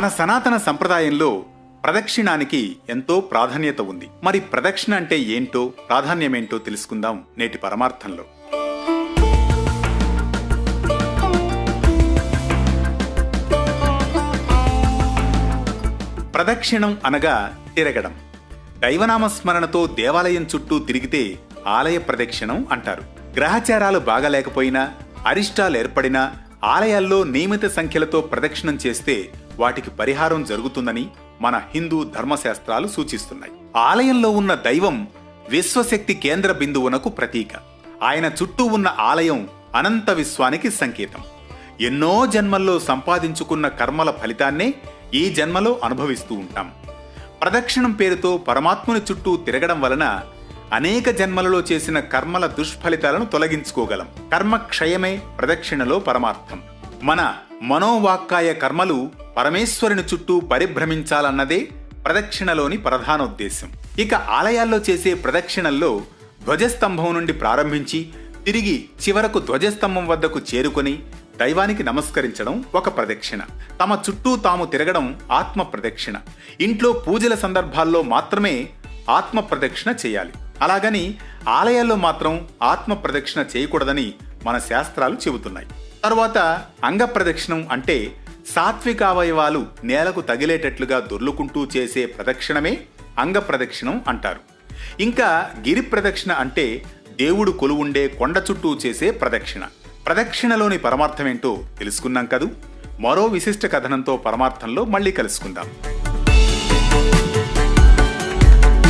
మన సనాతన సంప్రదాయంలో ప్రదక్షిణానికి ఎంతో ప్రాధాన్యత ఉంది. మరి ప్రదక్షిణ అంటే ఏంటో, ప్రాధాన్యమేంటో తెలుసుకుందాం నేటి పరమార్థంలో. ప్రదక్షిణం అనగా తిరగడం. దైవనామస్మరణతో దేవాలయం చుట్టూ తిరిగితే ఆలయ ప్రదక్షిణం అంటారు. గ్రహచారాలు బాగాలేకపోయినా, అరిష్టాలు ఏర్పడినా ఆలయాల్లో నియమిత సంఖ్యలతో ప్రదక్షిణం చేస్తే వాటికి పరిహారం జరుగుతుందని మన హిందూ ధర్మశాస్త్రాలు సూచిస్తున్నాయి. ఆలయంలో ఉన్న దైవం విశ్వశక్తి కేంద్ర బిందువునకు ప్రతీక. ఆయన చుట్టూ ఉన్న ఆలయం అనంత విశ్వానికి సంకేతం. ఎన్నో జన్మల్లో సంపాదించుకున్న కర్మల ఫలితాన్నే ఈ జన్మలో అనుభవిస్తూ ఉంటాం. ప్రదక్షిణం పేరుతో పరమాత్ముని చుట్టూ తిరగడం వలన అనేక జన్మలలో చేసిన కర్మల దుష్ఫలితాలను తొలగించుకోగలం. కర్మక్షయమే ప్రదక్షిణలో పరమార్థం. మన మనోవాక్కాయ కర్మలు పరమేశ్వరుని చుట్టూ పరిభ్రమించాలన్నదే ప్రదక్షిణలోని ప్రధానోద్దేశం. ఇక ఆలయాల్లో చేసే ప్రదక్షిణల్లో ధ్వజస్తంభం నుండి ప్రారంభించి తిరిగి చివరకు ధ్వజస్తంభం వద్దకు చేరుకొని దైవానికి నమస్కరించడం ఒక ప్రదక్షిణ. తమ చుట్టూ తాము తిరగడం ఆత్మ ప్రదక్షిణ. ఇంట్లో పూజల సందర్భాల్లో మాత్రమే ఆత్మ ప్రదక్షిణ చేయాలి. అలాగని ఆలయాల్లో మాత్రం ఆత్మ ప్రదక్షిణ చేయకూడదని మన శాస్త్రాలు చెబుతున్నాయి. తరువాత అంగ ప్రదక్షిణం అంటే సాత్విక అవయవాలు నేలకు తగిలేటట్లుగా దొర్లుకుంటూ చేసే ప్రదక్షిణమే అంగ ప్రదక్షిణం అంటారు. ఇంకా గిరి ప్రదక్షిణ అంటే దేవుడు కొలువుండే కొండ చుట్టూ చేసే ప్రదక్షిణ. ప్రదక్షిణలోని పరమార్థమేంటో తెలుసుకున్నాం కదూ. మరో విశిష్ట కథనంతో పరమార్థంలో మళ్ళీ కలుసుకుందాం.